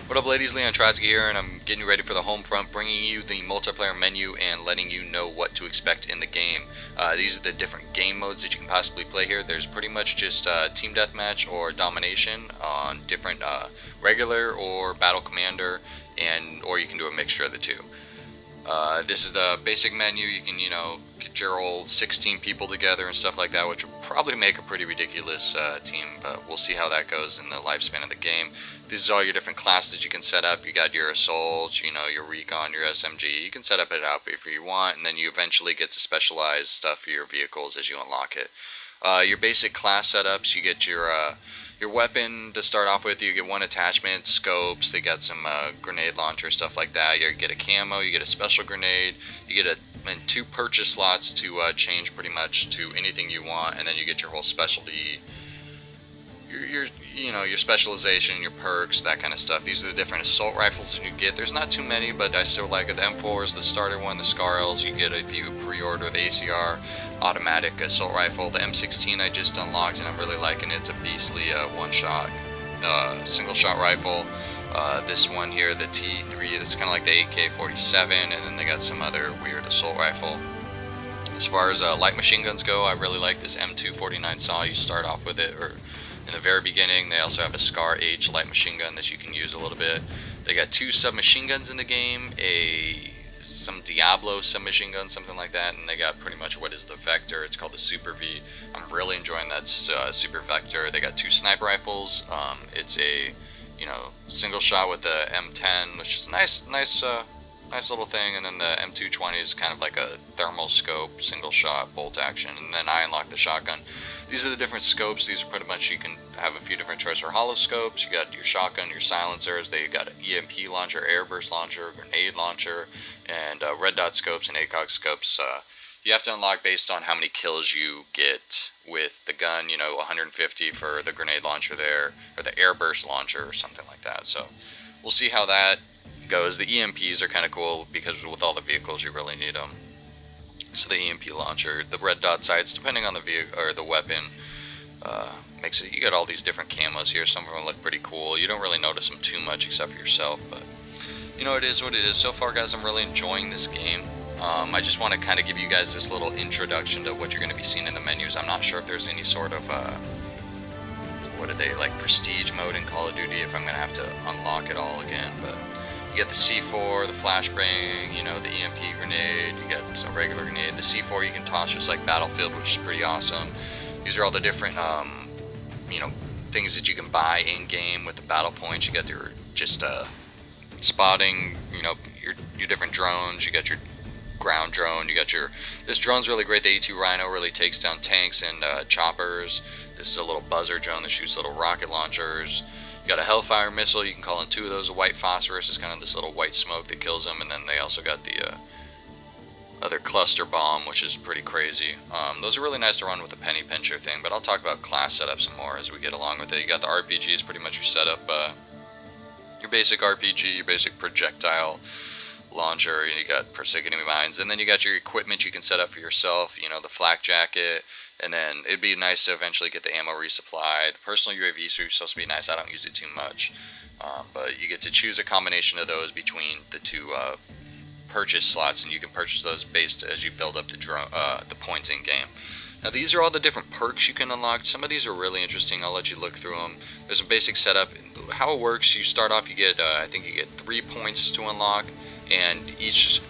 What up, ladies? Leon Trotsky here, and I'm getting you ready for the Homefront, bringing you the multiplayer menu and letting you know what to expect in the game. These are the different game modes that you can possibly play here. There's pretty much just team deathmatch or domination on different regular or battle commander, or you can do a mixture of the two. This is the basic menu. You can, get your old 16 people together and stuff like that, which will probably make a pretty ridiculous team, but we'll see how that goes in the lifespan of the game. This is all your different classes you can set up. You got your assault, your recon, your SMG. You can set up it up if you want, and then you eventually get to specialize stuff for your vehicles as you unlock it. Your basic class setups, you get your weapon to start off with. You get one attachment, scopes. They got some grenade launcher, stuff like that. You get a camo, you get a special grenade, you get and 2 purchase slots to change pretty much to anything you want, and then you get your whole specialty, your specialization, your perks, that kind of stuff. These are the different assault rifles that you get. There's not too many, but I still like it. The M4 is the starter one. The SCAR-Ls you get if you pre-order the ACR automatic assault rifle. The M16 I just unlocked, and I'm really liking it. It's a beastly one-shot, single-shot rifle. This one here, the T3, that's kind of like the AK-47, and then they got some other weird assault rifle. As far as light machine guns go, I really like this M249 saw. You start off with it, or in the very beginning. They also have a SCAR-H light machine gun that you can use a little bit. They got 2 submachine guns in the game, some Diablo submachine gun, something like that, and they got pretty much what is the Vector. It's called the Super V. I'm really enjoying that Super Vector. They got 2 sniper rifles. It's a single shot with the M10, which is a nice little thing, and then the M220 is kind of like a thermal scope, single shot, bolt action, and then I unlock the shotgun. These are the different scopes. These are pretty much, you can have a few different choices for hollow scopes. You got your shotgun, your silencers. They got an EMP launcher, airburst launcher, grenade launcher, and red dot scopes and ACOG scopes. You have to unlock based on how many kills you get with the gun, 150 for the grenade launcher there, or the airburst launcher or something like that. So we'll see how that goes. The EMPs are kind of cool because with all the vehicles you really need them. So the EMP launcher, the red dot sights, depending on the vehicle or the weapon, makes it. You got all these different camos here. Some of them look pretty cool. You don't really notice them too much except for yourself, but it is what it is. So far, guys, I'm really enjoying this game. I just want to kind of give you guys this little introduction to what you're going to be seeing in the menus. I'm not sure if there's any sort of prestige mode in Call of Duty, if I'm going to have to unlock it all again, but you get the C4, the flashbang, the EMP grenade, you got some regular grenade. The C4 you can toss just like Battlefield, which is pretty awesome. These are all the different, things that you can buy in-game with the battle points. You got your spotting, your different drones. You got your ground drone. This drone's really great. The A2 Rhino really takes down tanks and choppers. This is a little buzzer drone that shoots little rocket launchers. You got a Hellfire missile. You can call in 2 of those. A white phosphorus is kind of this little white smoke that kills them, and then they also got the other cluster bomb, which is pretty crazy. Those are really nice to run with the penny pincher thing, but I'll talk about class setup some more as we get along with it. You got the RPG is pretty much your setup, your basic RPG, your basic projectile launcher. You got persecuting mines, and then you got your equipment you can set up for yourself. The flak jacket. And then it'd be nice to eventually get the ammo resupply. The personal UAV sweep is supposed to be nice. I don't use it too much. But you get to choose a combination of those between the 2 purchase slots, and you can purchase those based as you build up the points in game. Now these are all the different perks you can unlock. Some of these are really interesting. I'll let you look through them. There's a basic setup. How it works, you start off, you get I think you get 3 points to unlock, and each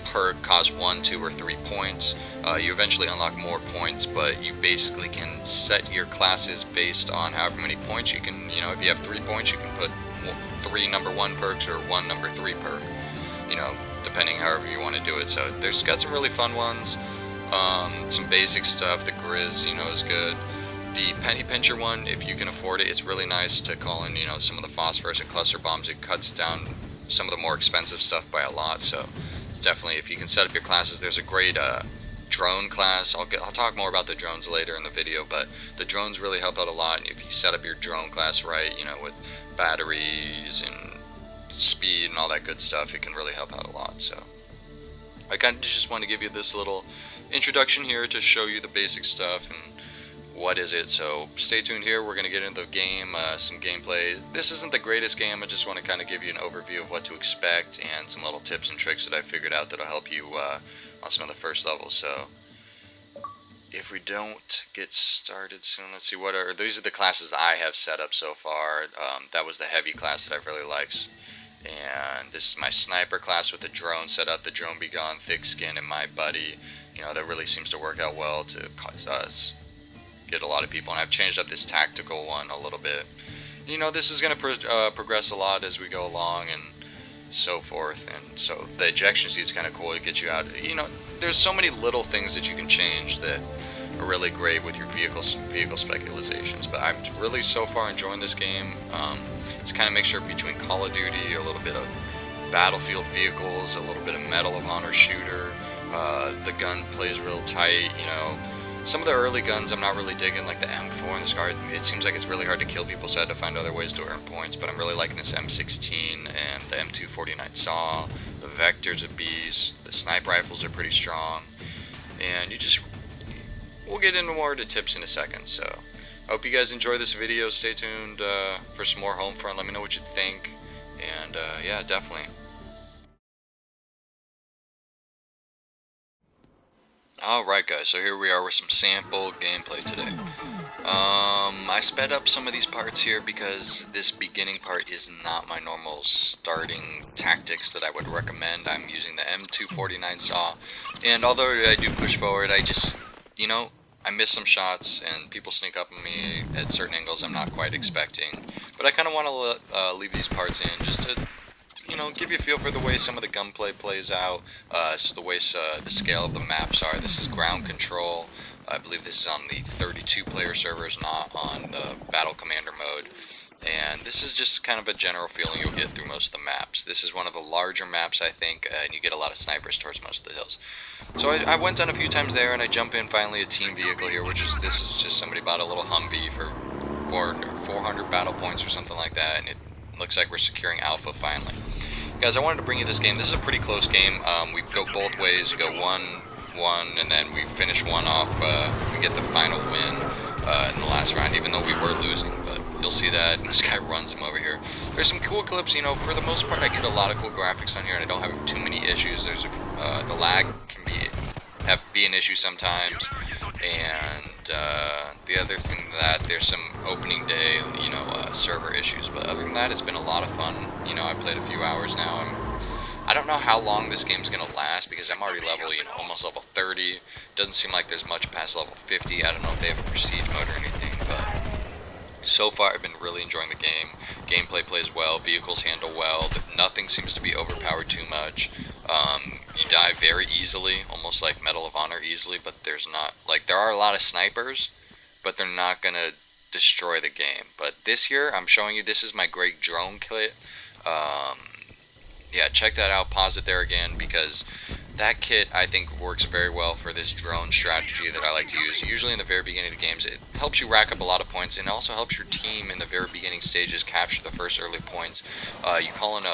perk costs 1, 2, or 3 points. You eventually unlock more points, but you basically can set your classes based on however many points you can. If you have 3 points, you can put 3 number 1 perks or 1 number 3 perk. Depending however you want to do it. So there's got some really fun ones. Some basic stuff. The Grizz, is good. The penny pincher one, if you can afford it, it's really nice to call in, some of the phosphorus and cluster bombs. It cuts down some of the more expensive stuff by a lot. So it's definitely, if you can set up your classes, there's a great drone class. I'll talk more about the drones later in the video, but the drones really help out a lot. And if you set up your drone class right, with batteries and speed and all that good stuff, it can really help out a lot. So I kind of just want to give you this little introduction here to show you the basic stuff and what is it. So stay tuned here. We're going to get into the game, some gameplay. This isn't the greatest game. I just want to kind of give you an overview of what to expect and some little tips and tricks that I figured out that'll help you on some of the first levels. So if we don't get started soon, let's see, these are the classes that I have set up so far. That was the heavy class that I really liked. And this is my sniper class with the drone set up, the drone be gone, thick skin, and my buddy. You know, that really seems to work out well to cause us get a lot of people. And I've changed up this tactical one a little bit. You know, this is going to progress a lot as we go along and so forth. And so the ejection seat is kind of cool. It gets you out. You know, there's so many little things that you can change that are really great with your vehicle specializations. But I'm really so far enjoying this game. It's kind of a mixture between Call of Duty, a little bit of Battlefield vehicles, a little bit of Medal of Honor shooter. The gun plays real tight, you know. Some of the early guns I'm not really digging, like the M4 and the SCAR. It seems like it's really hard to kill people, so I had to find other ways to earn points. But I'm really liking this M16 and the M249 SAW. The Vector's a beast. The sniper rifles are pretty strong. And we'll get into more of the tips in a second. So I hope you guys enjoy this video. Stay tuned for some more Homefront. Let me know what you think. And yeah, definitely. Alright guys, so here we are with some sample gameplay today. I sped up some of these parts here because this beginning part is not my normal starting tactics that I would recommend. I'm using the M249 SAW, and although I do push forward, I just, you know, I miss some shots and people sneak up on me at certain angles I'm not quite expecting. But I kind of want to leave these parts in just to, you know, give you a feel for the way some of the gunplay plays out, the way the scale of the maps are. This is ground control. I believe this is on the 32-player servers, not on the Battle Commander mode. And this is just kind of a general feeling you'll get through most of the maps. This is one of the larger maps, I think, and you get a lot of snipers towards most of the hills. So I went down a few times there, and I jump in finally a team vehicle here, this is just somebody bought a little Humvee for 400 battle points or something like that, and it looks like we're securing Alpha finally. Guys, I wanted to bring you this game. This is a pretty close game. We go both ways. You go 1-1, and then we finish one off. We get the final win in the last round, even though we were losing. But you'll see that. This guy runs him over here. There's some cool clips. You know, for the most part, I get a lot of cool graphics on here, and I don't have too many issues. There's the lag can be an issue sometimes, and the other thing that there's some opening day, you know, server issues. But other than that, it's been a lot of fun. You know, I played a few hours now. I don't know how long this game's gonna last because I'm already level, you know, almost level 30. Doesn't seem like there's much past level 50. I don't know if they have a prestige mode or anything, but so far I've been really enjoying the game. Gameplay plays well, vehicles handle well, nothing seems to be overpowered too much. You die very easily, almost like Medal of Honor easily, but there's not, like, there are a lot of snipers, but they're not gonna destroy the game. But this year, I'm showing you, this is my great drone kit. Yeah, check that out, pause it there again, because that kit, I think, works very well for this drone strategy that I like to use. Usually in the very beginning of the games, it helps you rack up a lot of points, and it also helps your team in the very beginning stages capture the first early points. You call in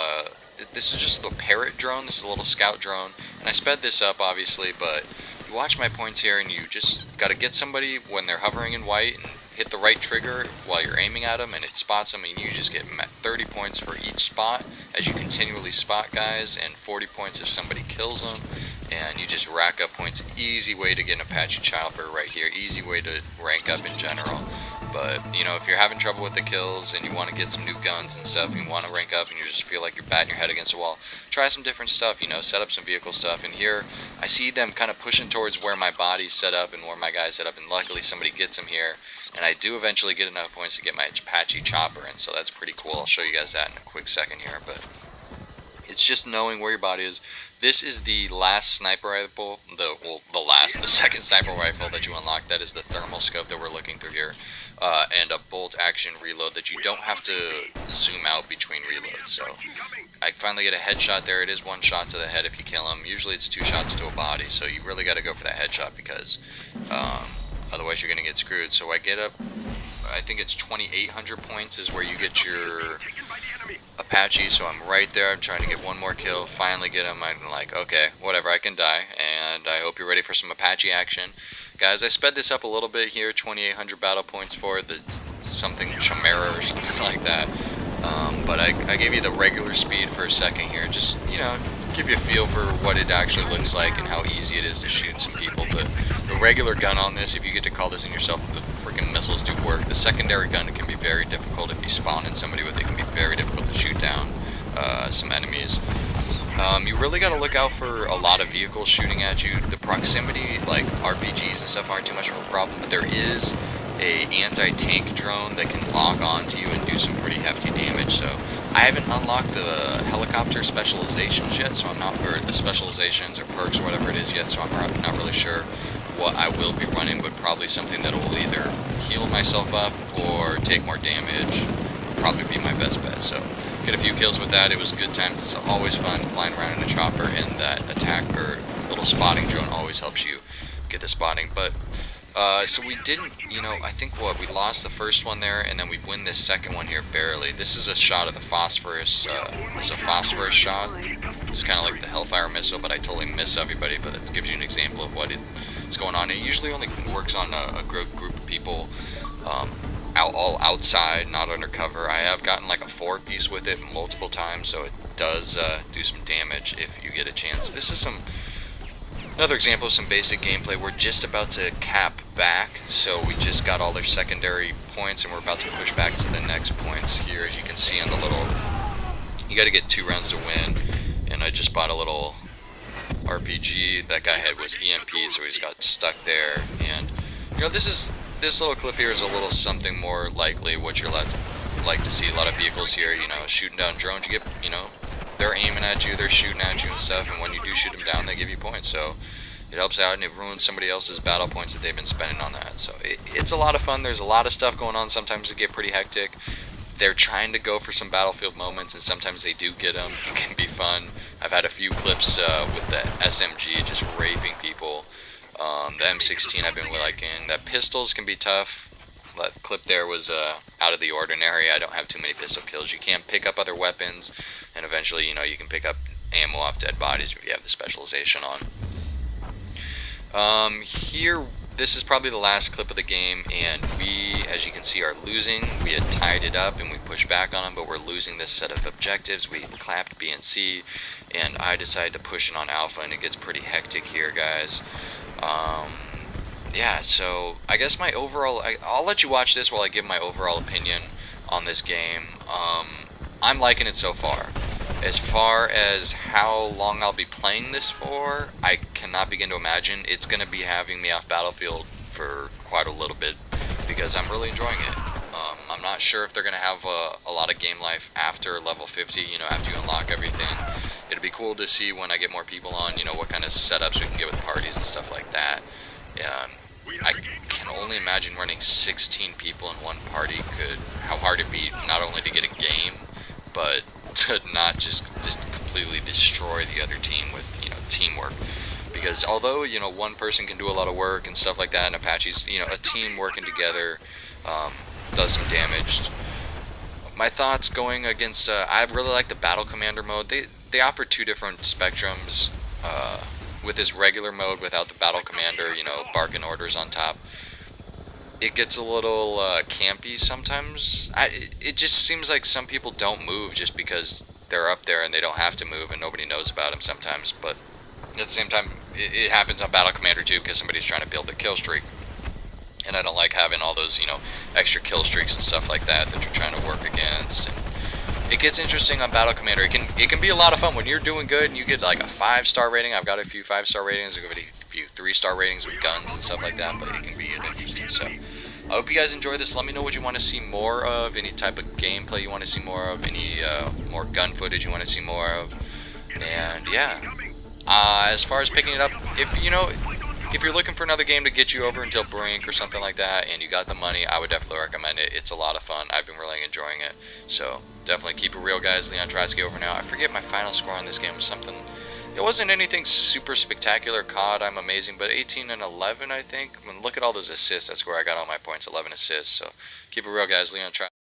this is just the parrot drone, this is a little scout drone, and I sped this up, obviously, but you watch my points here, and you just gotta get somebody when they're hovering in white, and hit the right trigger while you're aiming at them, and it spots them, and you just get 30 points for each spot as you continually spot guys, and 40 points if somebody kills them, and you just rack up points. Easy way to get an Apache chopper right here, easy way to rank up in general. But, you know, if you're having trouble with the kills and you want to get some new guns and stuff, and you want to rank up and you just feel like you're batting your head against a wall, try some different stuff, you know, set up some vehicle stuff. And here, I see them kind of pushing towards where my body's set up and where my guy's set up, and luckily somebody gets him here. And I do eventually get enough points to get my Apache chopper, and so that's pretty cool. I'll show you guys that in a quick second here, but it's just knowing where your body is. This is the last sniper rifle, the second sniper rifle that you unlock. That is the thermal scope that we're looking through here, and a bolt action reload that you don't have to zoom out between reloads. So I finally get a headshot there. It is one shot to the head if you kill him. Usually it's two shots to a body, so you really got to go for that headshot because otherwise you're going to get screwed. So I get up, I think it's 2,800 points is where you get your Apache, so I'm right there. I'm trying to get one more kill, finally get him. I'm like, okay, whatever, I can die, and I hope you're ready for some Apache action. guys, I sped this up a little bit here, 2,800 battle points for the something Chimera or something like that. But I gave you the regular speed for a second here, just, you know, give you a feel for what it actually looks like and how easy it is to shoot some people. The regular gun on this, if you get to call this in yourself, the freaking missiles do work. The secondary gun can be very difficult if you spawn in somebody with it. It can be very difficult to shoot down some enemies. You really got to look out for a lot of vehicles shooting at you. The proximity, like RPGs and stuff, aren't too much of a problem, but there is a anti-tank drone that can lock onto you and do some pretty hefty damage. So I haven't unlocked the helicopter specializations yet, so I'm not, or the specializations or perks or whatever it is yet, so I'm not really sure what I will be running, but probably something that will either heal myself up or take more damage will probably be my best bet. So get a few kills with that. It was a good time. It's always fun flying around in a chopper, and that attack or little spotting drone always helps you get the spotting. But so we didn't, you know, I think we lost the first one there, and then we win this second one here barely. This is a shot of the phosphorus. It's a phosphorus shot. It's kind of like the Hellfire missile, but I totally miss everybody. But it gives you an example of what it's going on. It usually only works on a group of people. All outside, not undercover. I have gotten like a 4-piece with it multiple times, so it does do some damage if you get a chance. This is another example of some basic gameplay. We're just about to cap back, so we just got all their secondary points, and we're about to push back to the next points here. As you can see on the little, you got to get 2 rounds to win, and I just bought a little RPG. That guy was EMP, so he's got stuck there, and you know, this little clip here is a little something more likely what you're like to see. A lot of vehicles here, you know, shooting down drones. You get, you know, they're aiming at you, they're shooting at you and stuff, and when you do shoot them down, they give you points. So it helps out, and it ruins somebody else's battle points that they've been spending on that. So it's a lot of fun. There's a lot of stuff going on. Sometimes it get pretty hectic. They're trying to go for some battlefield moments, and sometimes they do get them. It can be fun. I've had a few clips with the SMG just raping people. The M16 I've been liking. That pistols can be tough. That clip there was out of the ordinary. I don't have too many pistol kills. You can pick up other weapons, and eventually, you know, you can pick up ammo off dead bodies if you have the specialization on. Here, this is probably the last clip of the game, and we, as you can see, are losing. We had tied it up, and we pushed back on them, but we're losing this set of objectives. We clapped B and C, and I decided to push it on Alpha, and it gets pretty hectic here, guys. Yeah, so I guess my overall, I'll let you watch this while I give my overall opinion on this game. I'm liking it so far. As far as how long I'll be playing this for, I cannot begin to imagine. It's going to be having me off Battlefield for quite a little bit, because I'm really enjoying it. I'm not sure if they're going to have a lot of game life after level 50, you know, after you unlock everything. It'll be cool to see when I get more people on, you know, what kind of setups we can get with parties and stuff like that. I can only imagine running 16 people in one party how hard it'd be not only to get a game, but to not just completely destroy the other team with, you know, teamwork. Because although, you know, one person can do a lot of work and stuff like that, and Apache's, you know, a team working together does some damage. My thoughts going against, I really like the Battle Commander mode. They offer 2 different spectrums. With this regular mode without the Battle Commander, you know, barking orders on top, it gets a little campy sometimes. It just seems like some people don't move just because they're up there and they don't have to move, and nobody knows about them sometimes. But at the same time, it happens on Battle Commander too, because somebody's trying to build a kill streak. And I don't like having all those, you know, extra kill streaks and stuff like that you're trying to work against. And it gets interesting on Battle Commander. It can be a lot of fun when you're doing good and you get like a 5-star rating. I've got a few 5-star ratings. I've got a few 3-star ratings with guns and stuff like that, but it can be interesting. So I hope you guys enjoy this. Let me know what you want to see more of, any type of gameplay you want to see more of, any more gun footage you want to see more of. And yeah, as far as picking it up, if you're looking for another game to get you over until Brink or something like that, and you got the money, I would definitely recommend it. It's a lot of fun. I've been really enjoying it. So definitely keep it real, guys. Leon Trotsky over now. I forget my final score on this game was something. It wasn't anything super spectacular. COD, I'm amazing, but 18 and 11, I think. I mean, look at all those assists. That's where I got all my points. 11 assists. So keep it real, guys. Leon Trotsky.